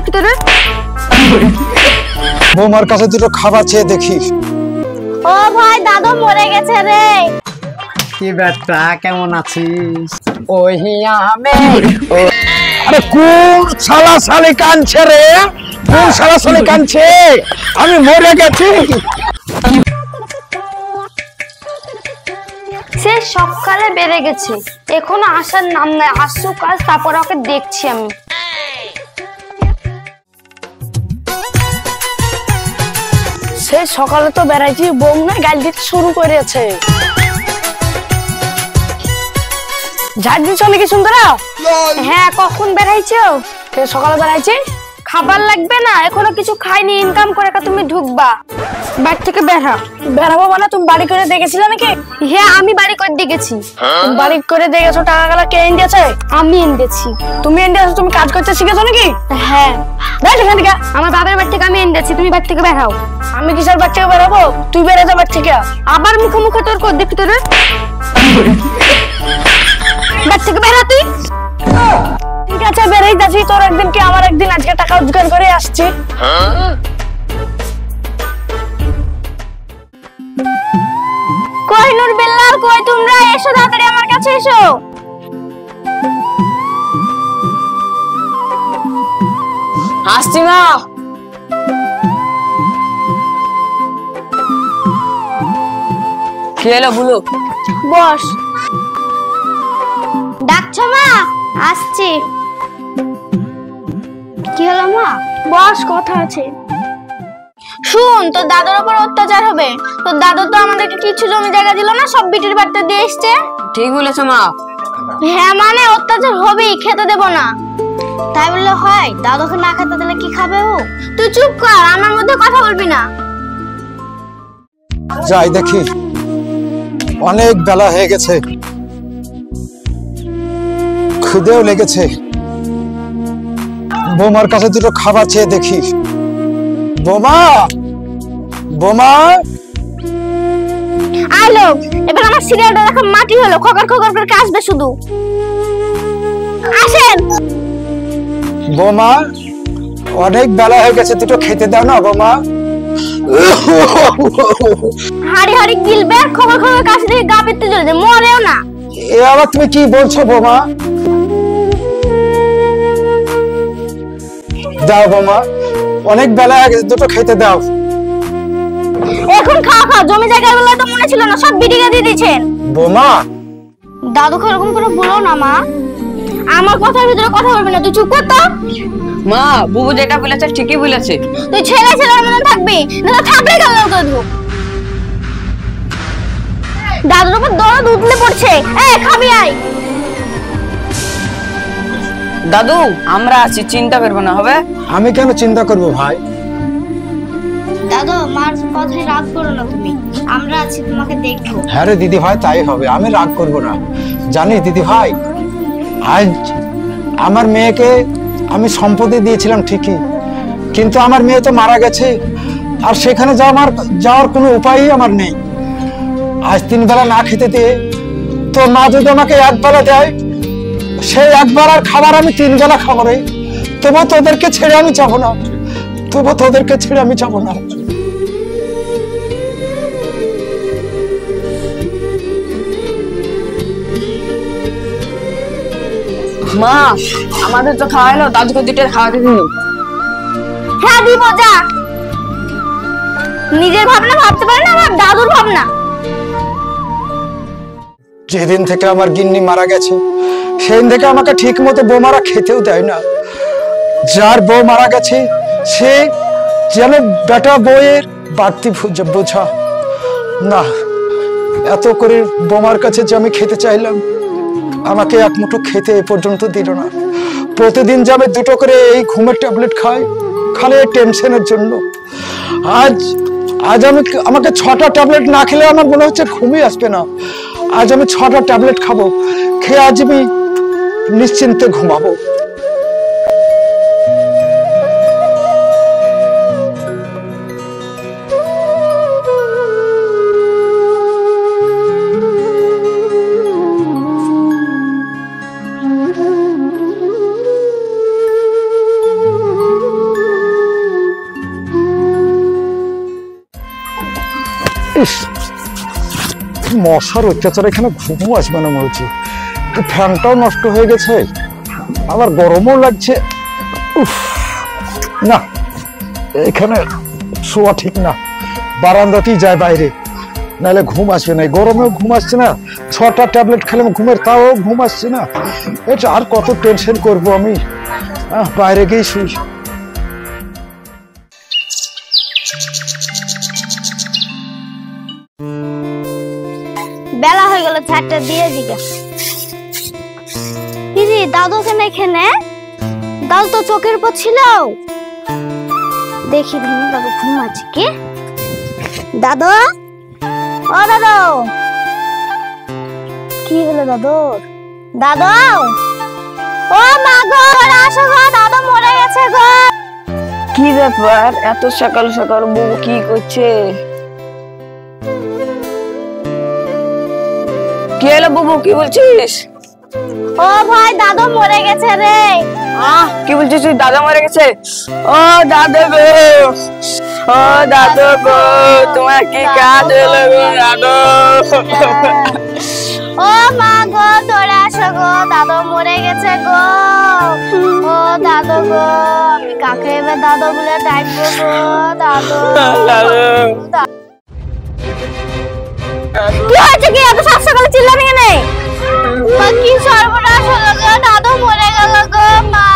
দেখি তো রে। বৌমার কাছে দুটো খাবার চেয়ে দেখি। ও ভাই দাদু মরে গেছে রে। কি বেটা কেমন আছিস? ওই আমি আরে কোন শালা শালি কাঁদছে রে? কোন শালা শালি কাঁদছে? আমি মরে গেছি। সে সকালে বেড়ে গেছে, এখনো আসার নাম নাই। আসুক কাজ, তারপর ওকে দেখছি আমি। সে সকালে তো বেড়াইছি, বউ না গাল দিতে শুরু করেছে। ঝাড় দিয়ে চলে গেছুন তোরা? হ্যাঁ, কখন বেড়াইছো? সকালে বেড়াইছি। খাবার লাগবে না, এখনো কিছু খাইনি। ইনকাম করে তুমি ঢুকবা, বাড়ি থেকে বেরাবো মানে তুমি বাড়ি করে দেখেছিলে নাকি? হ্যাঁ, আমি বাড়ি করে দেখেছি। বাড়ি করে দেখেছো, টাকা গালা কে এনে দিয়েছে? আমি এনে দিয়েছি। তুমি এনে দিয়েছো? তুমি কাজ করতে শিখেছো নাকি? হ্যাঁ। এখান থেকে আমার বাবার বাড়ি থেকে আমি এনে দিয়েছি, তুমি বাড়ি থেকে বেরাও। আমি কিসের বাড়ি থেকে বেরাবো? তুই বেড়ে যা বাড়ি থেকে। আবার মুখে মুখে তোর কর দেখি তোর। বাড়ি থেকে বেরা তুই। ঠিক আছে, বেড়েই যাচ্ছি। তোর একদিন কি আমার একদিন, আজকে টাকা রোজগার করে আসছি। কই নূর বেল্লাল, কই তোমরা? এসো তাড়াতাড়ি আমার কাছে এসো। আসছি মা। কি হলো বলো? বস। ডাকছো মা? আসছি। কি হলো মা? বস, কথা আছে। শুন, তোর দাদুর উপর অত্যাচার হবে। তোর দাদু তো আমাদেরকে কিছু জমি জায়গা দিল না, সব বিটির বাড়িতে দিয়ে এসছে। ঠিক বলেছো মা। হ্যাঁ, মানে অত্যাচার হবেই, খেতে দেব না। তাই বললে হয়? দাদুকে না খেতে দিলে কি খাবে ও? তুই চুপ কর, আমার মধ্যে কথা বলবি না। যাই দেখি, অনেক বেলা হয়ে গেছে, খিদেও লেগেছে। বৌমার কাছে দুটো খাবার চেয়ে দেখি। বৌমা, বৌমা। আলো, এবার আমার সিরিয়ালটা দেখো মাটি হলো, খকর খকর করে আসবে শুধু। আসেন। বৌমা, অনেক বেলা হয়ে গেছে, দুটো খেতে দাও না বৌমা। হাড়ি হাড়ি গিলবে, খবর খবর কাছে থেকে গা পেতে চলে, মরেও না। এ আবার তুমি কি বলছো বৌমা? দাও বৌমা, অনেক বেলা হয়ে গেছে, দুটো খেতে দাও। এখন খাও খাও, জমি জায়গা গুলো তো মনে ছিল না, সব বিটিকে দিয়ে দিয়েছেন। বৌমা, দাদুকে এরকম করে বলো না মা। আমার কথার ভিতরে কথা বলবি না, তুই চুপ কর তো। মা, বুবু যেটা বলেছে ঠিকই বলেছে। তুই ছেলে ছেলের মতন থাকবি না, তো থাকলে কেন করে দেবো। দাদুর উপর দরদ উঠলে পড়ছে। খাবি আয়। দাদু, আমরা আছি, চিন্তা করবো না, হবে? আমি কেন চিন্তা করব ভাই? দাদু, মার কথায় রাগ করো না তুমি, আমরা আছি, তোমাকে দেখবো। হ্যাঁ রে দিদি ভাই, তাই হবে, আমি রাগ করব না। জানিস দিদি ভাই, আজ আমার মেয়েকে আমি সম্পত্তি দিয়েছিলাম ঠিকই, কিন্তু আমার মেয়ে তো মারা গেছে, আর সেখানে যাওয়ার কোনো উপায়ই আমার নেই। আজ 3 বেলা না খেতে দিয়ে তো মা যদি আমাকে 1 বেলা দেয়, সেই 1 বেলার খাবার আমি 3 বেলা খাবো রে। তবু তোদেরকে ছেড়ে আমি যাবো না, তবু তোদেরকে ছেড়ে আমি যাবো না। মা, আমাদের তো খাওয়াইলো, দাদুকে দুটো খাওয়াতে দিল। হ্যাঁ দিব, যা। নিজের ভাবনা ভাবতে পারে না, আমার দাদুর ভাবনা। যেদিন থেকে আমার গিন্নি মারা গেছে, সেদিন থেকে আমাকে ঠিক মতো বৌমারা খেতেও দেয় না। যার বউ মারা গেছে সে যেন বেটা বউয়ের বাড়তি বোঝা না। এত করে বৌমার কাছে যে আমি খেতে চাইলাম, আমাকে এক মুঠো খেতে এ পর্যন্ত দিল না। প্রতিদিন যে আমি 2টো করে এই ঘুমের ট্যাবলেট খাই, খালি টেনশনের জন্য। আজ আমাকে 6টা ট্যাবলেট না খেলে আমার মনে হচ্ছে ঘুমই আসবে না। আজ আমি 6টা ট্যাবলেট খাবো, খেয়ে আজ আমি নিশ্চিন্তে ঘুমাবো। ইস, মশার অত্যাচার, এখানে ঘুমও আসবে না মনে হচ্ছে। ফ্যানটাও নষ্ট হয়ে গেছে, আবার গরমও লাগছে। উফ, না এখানে শোয়া ঠিক না, বারান্দাতেই যায় বাইরে, নাহলে ঘুম আসবে না। গরমেও ঘুম আসছে না, 6টা ট্যাবলেট খেলে ঘুমের, তাও ঘুম আসছে না। এটা আর কত টেনশন করব আমি, বাইরে গিয়ে শুই। বেলা হয়ে গেল, ছাড়টা দিয়ে দিকে। দিদি দাদু কেন এখানে? দাদু তো চোখের উপর ছিল। দেখি দিদি দাদু ঘুমাচ্ছে কি? দাদু, ও দাদু, কি হলো দাদু? দাদু, ও মা গো, আসো গো, দাদু মরে গেছে গো। কি ব্যাপার, এত সকাল সকাল বউ কি করছে? কি হলো বাবু, কি বলছিস? ও ভাই, দাদু মরে গেছে রে। কি বলছিস তুই? দাদা মরে গেছে? ও দাদু গো, ও দাদু গো, তোমার কি কাজ হলো গো দাদু? ও মা গো, তোরা আসো গো, দাদু মরে গেছে গো। ও দাদু গো, আমি কাকে এবার দাদু বলে ডাকবো গো? দাদু, কি হয়েছে? কি এত সাত সকালে চিল্লানি কেন? কি সর্বনাশ হলো গো, দাদু মরে গেল গো। মা,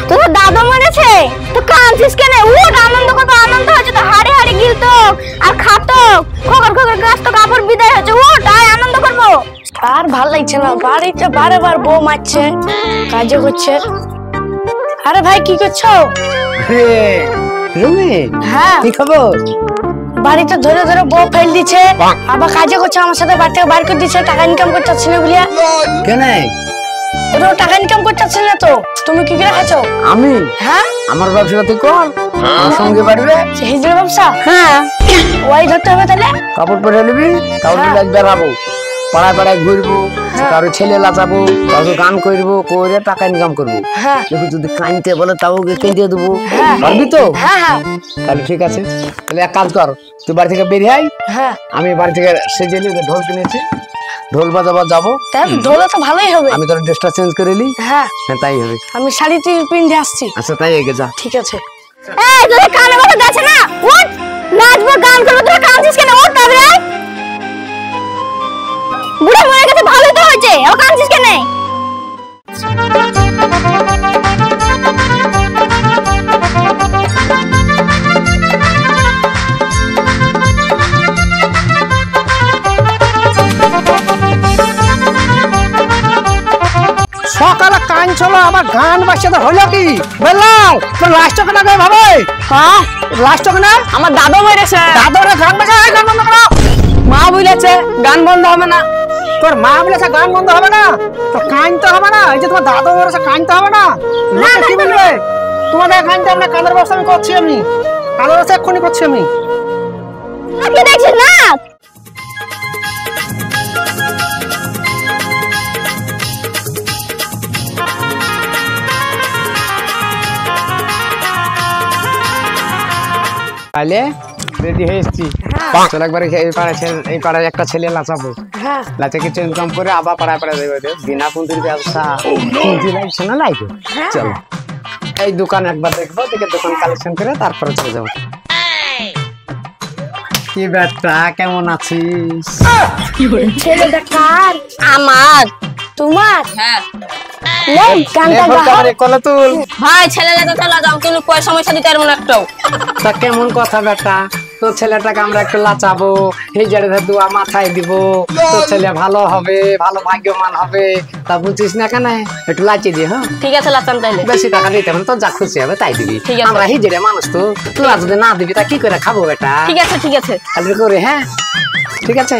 তোর দাদু মরেছে তো কাঁদছিস কেন? উঠ, আনন্দ করবো, আনন্দ হচ্ছে তো, হাড়ি হাড়ি গিলতো আর খাতো, খোকর খোকর গাছ তো কাপড় বিদায় হচ্ছে। উঠ, আয় আনন্দ করবো। আর ভাল লাগছে না, বাড়িতে বারে বার বউ মারছে, কাজও করছে। আরে ভাই কি করছো? হ্যাঁ, কি খবর? বাড়িতে ধরে ধরে বউ ফেল দিচ্ছে, আবার কাজে করছে, আমার সাথে বাড়ি থেকে বার করে দিচ্ছে, টাকা ইনকাম করতে পারছি না বলিয়া। কেন? ওটা টাকা ইনকাম করতে পারছি না তো, তুমি কি করে খাচ্ছো? আমি? হ্যাঁ, আমার ব্যবসা তুই কর, আমার সঙ্গে বাড়বে। হিজড়া ব্যবসা? হ্যাঁ, ওই ধরতে হবে তাহলে। কাপড় পরে নিবি, কাপড় বেরাবো, পাড়ায় পাড়ায় ঘুরবো, কারো ছেলে লাচাবো, কারো গান করবো, করে টাকা ইনকাম করবো। হ্যাঁ, দেখো যদি কাঁদতে বলে তাও কেঁদে দেবো, হ্যাঁ। পারবি তো? হ্যাঁ হ্যাঁ তাহলে ঠিক আছে, তাহলে এক কাজ কর, তুই বাড়ি থেকে বেরিয়ে আয়, হ্যাঁ। আমি বাড়ি থেকে সেজে নিয়ে ঢোল কিনেছি, ঢোল বাজাবার যাবো। ঢোলে তো ভালোই হবে। আমি তোর ড্রেসটা চেঞ্জ করে নিই। হ্যাঁ, তাই হবে। আমি শাড়ি পিন্ধে আসছি। আচ্ছা তাই এগে যা। ঠিক আছে। এই তোদের কানে কথা যাচ্ছে না? উঠ, নাচবো, গান করবো, তোরা কাঁদছিস কেন? উঠ তাড়াতাড়ি আয়। বুড়া মরে গেছে, ভালোই তো হয়েছে, আবার কাঁদছিস কেন? সকালে কান চলো, আবার গান বাজছে, হলো কি? বললাম তোর লাস্ট কেনা গায়ে ভাবে। হ্যাঁ, লাস্ট কেনা? আমার দাদু মরেছে। দাদরে গান বাজায়, গান বন্ধ করো। মা বলেছে গান বন্ধ হবে না। তোর মা বলেছে গান বন্ধ হবে না, তো কানতে হবে না। এই যে তোমার দাদু বলেছে কানতে হবে না, লোকে কি বলবে? তোমাদের কানতে হবে না, কানের ব্যবস্থা আমি করছি, আমি কানের ব্যবস্থা এক্ষুনি করছি আমি। কি দেখছিস না? তাহলে রেডি হয়ে এসছি, চল একবার এই পাড়ায় একটা ছেলে লাচাবো, হ্যাঁ, লাচে কিছু ইনকাম করে আবার পাড়ায় পাড়ায় দেবে, বিনা পুঁজির ব্যবসা, পুঁজি লাগছে না লাগবে। চলো এই দোকান একবার দেখবো, দেখে দোকান কালেকশন করে তারপরে চলে যাবো। কি ব্যাটা, কেমন আছিস? ছেলেটা কার? আমার। তোমার? হ্যাঁ লেই গানটা গাও। কলে তুল। ভাই, ছেলেটা তো লাগাও, কিন্তু পয়সা ময়সা দিতে পারবো না একটাও। তা কেমন কথা বেটা, তোর ছেলেটাকে আমরা একটু লাচাবো, এই জায়গায় দোয়া মাথায় দিব, তোর ছেলে ভালো হবে, ভালো ভাগ্যবান হবে, তা বুঝছিস না কেন? একটু লাচিয়ে দিয়ে। হ্যাঁ ঠিক আছে, লাচান তাইলে। বেশি টাকা দিতে হবে না, তোর যা খুশি হবে তাই দিবি। ঠিক আছে। আমরা হিজড়ে মানুষ তো, তোরা যদি না দিবি তা কি করে খাবো বেটা? ঠিক আছে, ঠিক আছে। তাহলে করে। হ্যাঁ ঠিক আছে,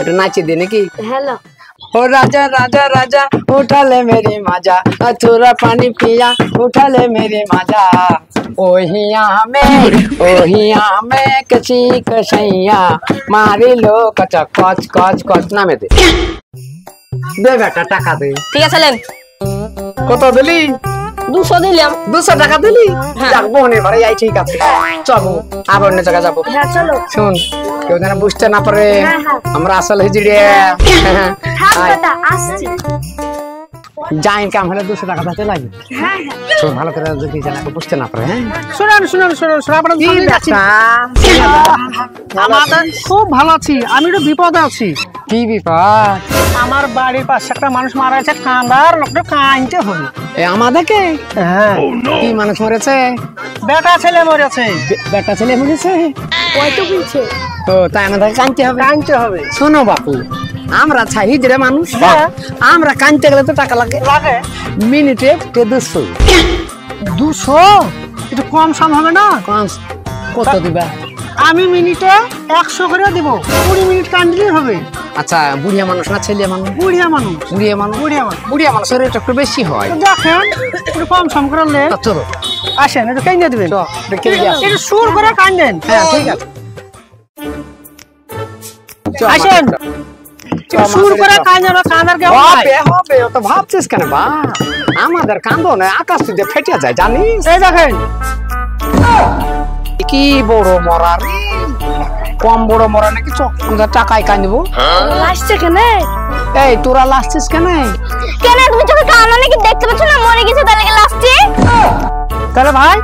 একটু নাচিয়ে দে নাকি? হ্যালো। ओ राजा राजा राजा उठा ले मेरी माजा, थोड़ा पानी पिया उठा ले मेरी माजा, ओहिया में कची कसैया मारी लो कचा कच कच कच ना में दे बेटा टाका दे। ঠিক আছে, লেন। কত দিলি? 200 দিলাম। 200 টাকা দিলি? যাক বোনের বাড়ি যাই, ঠিক আছে চলো আবার অন্য জায়গা যাবো। হ্যাঁ চলো। শুন, কেউ যেন বুঝতে না পারে আমরা আসল হিজড়ে। থাক বেটা, আসছি। যা ইনকাম হলে 200 টাকা তাতে লাগে। হ্যাঁ হ্যাঁ। শোন, ভালো করে যদি যেন বুঝতে না পারে। হ্যাঁ শুনুন শুনুন শুনুন শুনুন, আপনার কি সামনে যাচ্ছি। আমাদের খুব ভালো আছি, আমি একটু বিপদে আছি। কি বিপদ? আমার বাড়ির পাশে একটা মানুষ মারা গেছে, কাঁদার লোকটা কাঁদতে হবে। আমাদেরকে? হ্যাঁ, কি মানুষ মরেছে? বেটা ছেলে মরেছে। বেটা ছেলে মরেছে? কয়তো বলছে? ও তাই আমাদেরকে কাঁদতে হবে? কাঁদতে হবে। শোনো বাপু, আমরা ছাই হিজড়ে মানুষ, আমরা কাঁদতে গেলে তো টাকা লাগে। লাগে মিনিটে 200। 200 একটু কম সম হবে না? কত দিবা? আমি মিনিটে 100 করে দিব, 20 মিনিট কাঁদলেই হবে। আচ্ছা, বুড়িয়া মানুষ না ছেলে মানুষ? বুড়িয়া মানুষ। বুড়িয়া মানুষ? বুড়িয়া মানুষ। বুড়িয়া মানুষের রেট একটু বেশি হয়। তো দেখেন একটু কম সম করে লে। চলো আসেন একটু কাঁদে দিবেন, দেখে আসি। একটু সুর করে কাঁদেন। হ্যাঁ ঠিক আছে। আসেন সুর করে কাঁদেন, কাঁদার কে হবে হবে, ও তো ভাবছিস কেন বা? আমাদের কান্দন আকাশ থেকে ফেটে যায় জানিস? এই দেখেন কি বড় মরা রে, কম বড় মরা নাকি আমরা টাকায় কাঁদবো? লাস্টে কেন? এই তোরা লাস্টিস কেন? কেন তুমি চোখে কানা নাকি দেখতে পাচ্ছ না মরে গেছে তাহলে লাস্টে? তাহলে ভাই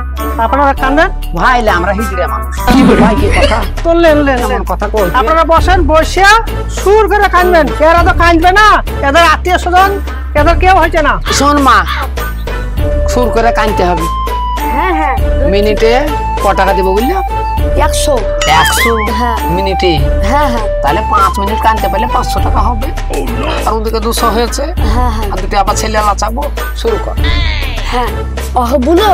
আপনারা কাঁদেন। ভাইলে আমরা হিজড়ে মানুষ। ভাই কি কথা? তো লেন লেন এমন কথা কই? আপনারা বসেন, বসে সুর করে কাঁদবেন। এরা তো কাঁদবে না, এদের আত্মীয় স্বজন এদের কেউ হয়েছে না। শোন মা, সুর করে কাঁদতে হবে। হ্যাঁ হ্যাঁ। মিনিটে ক টাকা দিব বুঝলি? 100। 100 হ্যাঁ। মিনিটে? হ্যাঁ হ্যাঁ। তাহলে 5 মিনিট কাঁদতে পারলে 500 টাকা হবে। আর ওদিকে 200 হয়েছে। হ্যাঁ হ্যাঁ। আর দুটো আবার ছেলে লাচাবো। শুরু কর। হ্যাঁ ওহ বলো,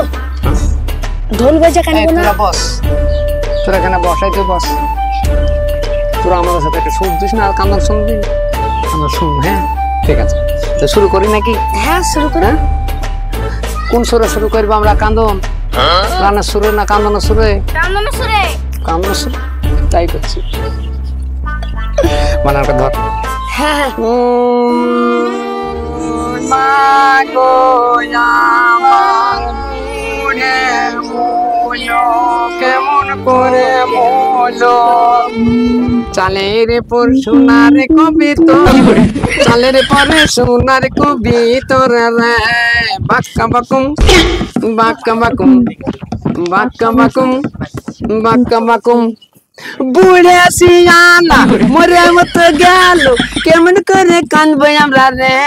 ঢোল বাজা এই কানবো না? তোরা বস, তোরা এখানে বসাই তুই বস। তোরা আমাদের সাথে একটা সুর দিস না, আর কান্দার শুনবি? আমরা শুন, হ্যাঁ ঠিক আছে। তো শুরু করি নাকি? হ্যাঁ শুরু করো। কোন সুরে শুরু করবো আমরা? কান্দন গানের সুরে না কান্দনের সুরে? কান্দনা সুরে। কান্দনের সুরে, তাই করছি। মানারটা ধর। হ্যাঁ হ্যাঁ। মাগো আমার মনে মলো, কেমন করে মলো, চালের পর সোনার কবিতা, চালের পরে সোনার কবিতা রে, বাক্কা বাকুম বাক্কা বাকুম বাক্কা বাকুম বাক্কা বাকুম, বুড়ে শিয়ালা মরে মতো গেল, কেমন করে কাঁদবো আমরা রে,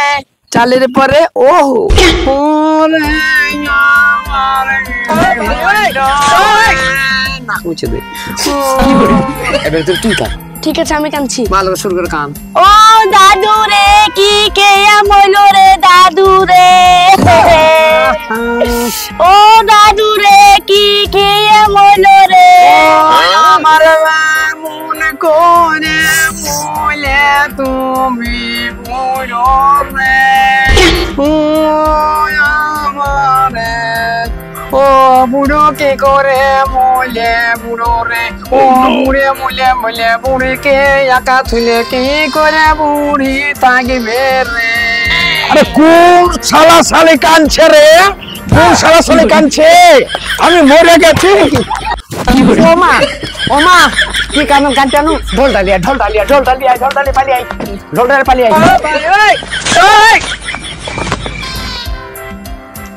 চালের পরে ওহো ওরে না মুছে দে। এবার তুই কাঁদ। ঠিক আছে আমি কাঁদছি। ভালো করে শুরু করে কাঁদ। ও দাদু রে কি কে আমলো রে দাদু রে, ও দাদু রে কি কে আমলো রে, আমার মন করে বলে তুমি বলো রে, ও আমারে ও বুড়ো কি করে মলে বুড়ো রে, ও বুড়ে মলে মলে বুড়িকে একা তুলে কি করে বুড়ি থাকবে রে। আরে কোন শালা শালি কাঁদছে রে? কোন শালা শালি কাঁদছে? আমি মরে গেছি। ওমা ওমা কি কানো কাঁচানো, ঢোল ডালিয়া ঢোল ডালিয়া ঢোল ডালিয়া ঢোল ডালিয়া পালিয়ে আই, ঢোল ডালিয়া পালিয়ে আই।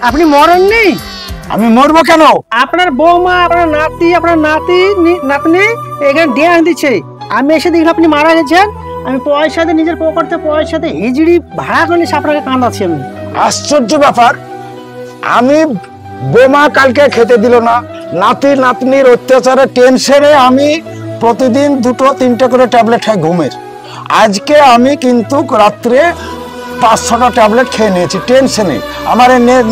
আপনি মরেননি? আমি মরবো কেন? আপনার বৌমা, আপনার নাতি, আপনার নাতনি এখানে ড্যান্স দিচ্ছে। আমি এসে দেখলাম আপনি মারা গেছেন। আমি পয়সা দিয়ে, নিজের পকেটে পয়সা দিয়ে হিজড়ি ভাড়া করে নিয়ে আপনাকে কাঁদাচ্ছি আমি। আশ্চর্য ব্যাপার, আমি বোমা কালকে খেতে দিল না, নাতি নাতনির অত্যাচারে টেনশনে আমি প্রতিদিন 2-3টে করে ট্যাবলেট খাই ঘুমের। আজকে আমি কিন্তু রাত্রে 5-6টা ট্যাবলেট খেয়ে নিয়েছি টেনশনে, আমার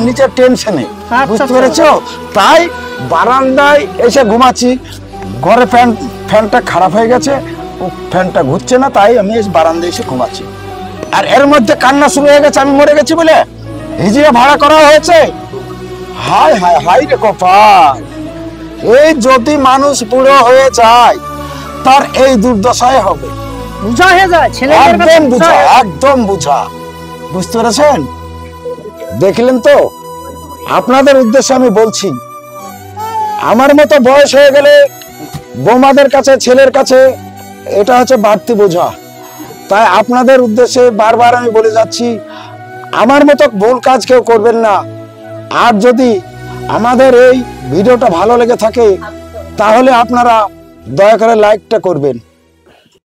নিচে টেনশনে, বুঝতে পেরেছো? তাই বারান্দায় এসে ঘুমাচ্ছি। ঘরে ফ্যানটা খারাপ হয়ে গেছে, ফ্যানটা ঘুরছে না, তাই আমি বারান্দায় এসে ঘুমাচ্ছি। আর এর মধ্যে কান্না শুরু হয়ে গেছে আমি মরে গেছি বলে। হিজিয়ে ভাড়া করা হয়েছে। হায় হায় হায় রে কপাল, এই যদি মানুষ বুড়ো হয়ে যায় তার এই দুর্দশায় হবে। বুঝা হয়ে যায় ছেলে, একদম বুঝা, একদম বুঝা, বুঝতে পেরেছেন? দেখলেন তো, আপনাদের উদ্দেশ্যে আমি বলছি, আমার মতো বয়স হয়ে গেলে বৌমাদের কাছে, ছেলের কাছে এটা হচ্ছে বাড়তি বোঝা। তাই আপনাদের উদ্দেশ্যে বারবার আমি বলে যাচ্ছি, আমার মতো ভুল কাজ কেউ করবেন না। আর যদি আমাদের এই ভিডিওটা ভালো লেগে থাকে তাহলে আপনারা দয়া করে লাইকটা করবেন।